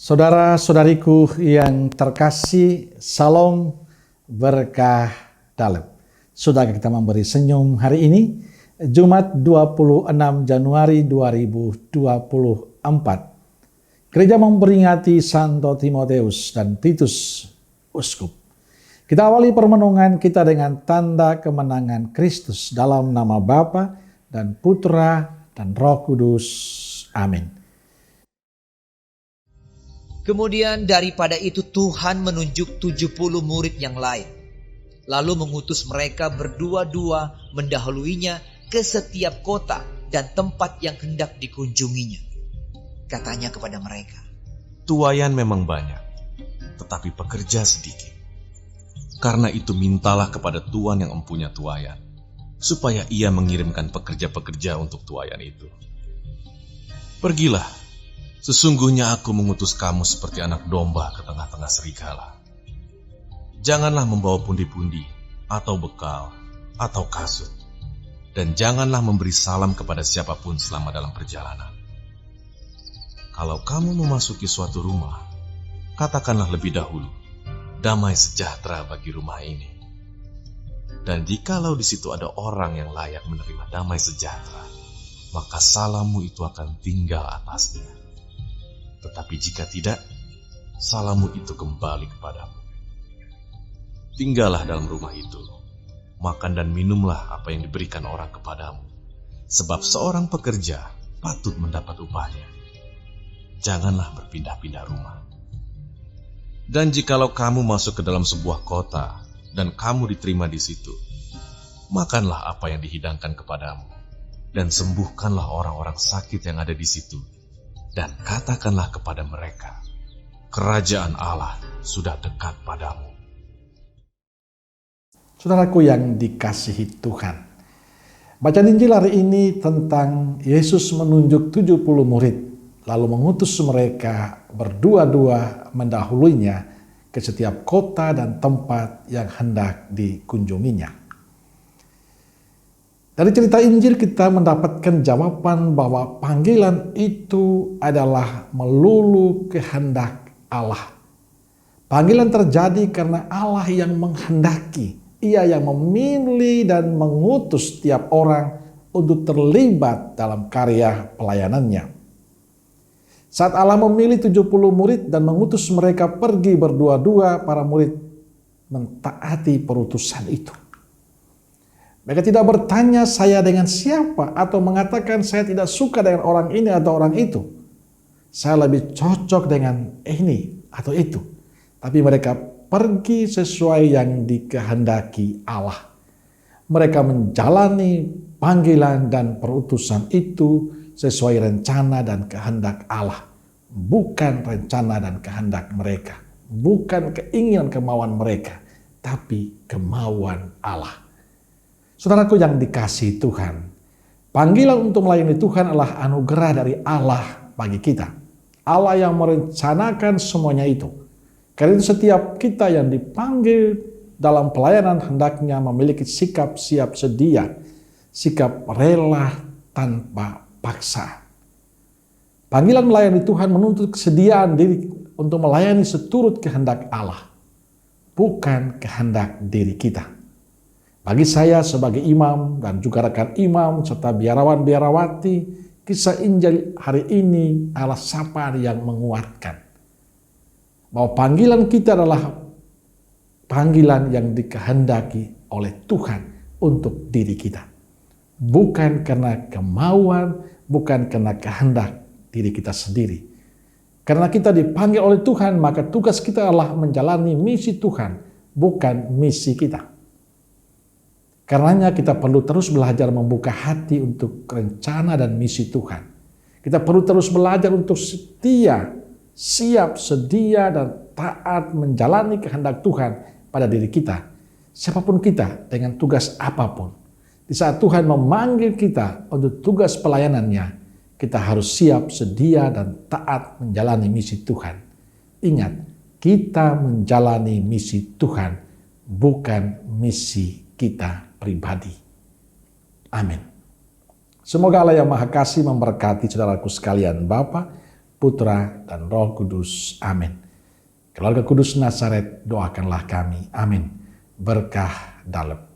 Saudara-saudariku yang terkasih, salam berkah dalam. Sudahkah kita memberi senyum hari ini? Jumat 26 Januari 2024. Gereja memperingati Santo Timoteus dan Titus, Uskup. Kita awali permenungan kita dengan tanda kemenangan Kristus dalam nama Bapa dan Putra dan Roh Kudus. Amin. Kemudian daripada itu Tuhan menunjuk 70 murid yang lain. Lalu mengutus mereka berdua-dua mendahuluinya ke setiap kota dan tempat yang hendak dikunjunginya. Katanya kepada mereka, "Tuaian memang banyak, tetapi pekerja sedikit. Karena itu mintalah kepada Tuan yang empunya tuaian, supaya ia mengirimkan pekerja-pekerja untuk tuaian itu. Pergilah, sesungguhnya aku mengutus kamu seperti anak domba ke tengah-tengah serigala. Janganlah membawa pundi-pundi, atau bekal, atau kasut, dan janganlah memberi salam kepada siapapun selama dalam perjalanan. Kalau kamu memasuki suatu rumah, katakanlah lebih dahulu, damai sejahtera bagi rumah ini. Dan jikalau di situ ada orang yang layak menerima damai sejahtera, maka salammu itu akan tinggal atasnya. Tetapi jika tidak, salammu itu kembali kepadamu. Tinggallah dalam rumah itu, makan dan minumlah apa yang diberikan orang kepadamu, sebab seorang pekerja patut mendapat upahnya. Janganlah berpindah-pindah rumah. Dan jikalau kamu masuk ke dalam sebuah kota, dan kamu diterima di situ, makanlah apa yang dihidangkan kepadamu, dan sembuhkanlah orang-orang sakit yang ada di situ, dan katakanlah kepada mereka, kerajaan Allah sudah dekat padamu." Saudaraku yang dikasihi Tuhan, bacaan Injil hari ini tentang Yesus menunjuk 70 murid, lalu mengutus mereka berdua-dua mendahuluinya ke setiap kota dan tempat yang hendak dikunjunginya. Dari cerita Injil kita mendapatkan jawaban bahwa panggilan itu adalah melulu kehendak Allah. Panggilan terjadi karena Allah yang menghendaki. Ia yang memilih dan mengutus setiap orang untuk terlibat dalam karya pelayanannya. Saat Allah memilih 70 murid dan mengutus mereka pergi berdua-dua, para murid mentaati perutusan itu. Mereka tidak bertanya saya dengan siapa atau mengatakan saya tidak suka dengan orang ini atau orang itu. Saya lebih cocok dengan ini atau itu. Tapi mereka pergi sesuai yang dikehendaki Allah. Mereka menjalani panggilan dan perutusan itu sesuai rencana dan kehendak Allah. Bukan rencana dan kehendak mereka. Bukan keinginan kemauan mereka. Tapi kemauan Allah. Saudaraku yang dikasihi Tuhan, panggilan untuk melayani Tuhan adalah anugerah dari Allah bagi kita. Allah yang merencanakan semuanya itu. Karena itu setiap kita yang dipanggil dalam pelayanan hendaknya memiliki sikap siap sedia, sikap rela tanpa paksa. Panggilan melayani Tuhan menuntut kesediaan diri untuk melayani seturut kehendak Allah, bukan kehendak diri kita. Bagi saya sebagai imam dan juga rekan imam serta biarawan-biarawati, kisah Injil hari ini adalah sapaan yang menguatkan bahwa panggilan kita adalah panggilan yang dikehendaki oleh Tuhan untuk diri kita. Bukan karena kemauan, bukan karena kehendak diri kita sendiri. Karena kita dipanggil oleh Tuhan, maka tugas kita adalah menjalani misi Tuhan, bukan misi kita. Karenanya kita perlu terus belajar membuka hati untuk rencana dan misi Tuhan. Kita perlu terus belajar untuk setia, siap, sedia, dan taat menjalani kehendak Tuhan pada diri kita. Siapapun kita dengan tugas apapun. Di saat Tuhan memanggil kita untuk tugas pelayanannya, kita harus siap, sedia, dan taat menjalani misi Tuhan. Ingat, kita menjalani misi Tuhan, bukan misi kita pribadi. Amin. Semoga Allah yang Maha Kasih memberkati saudaraku sekalian, Bapa, Putra, dan Roh Kudus. Amin. Keluarga Kudus Nazaret, doakanlah kami. Amin. Berkah dalam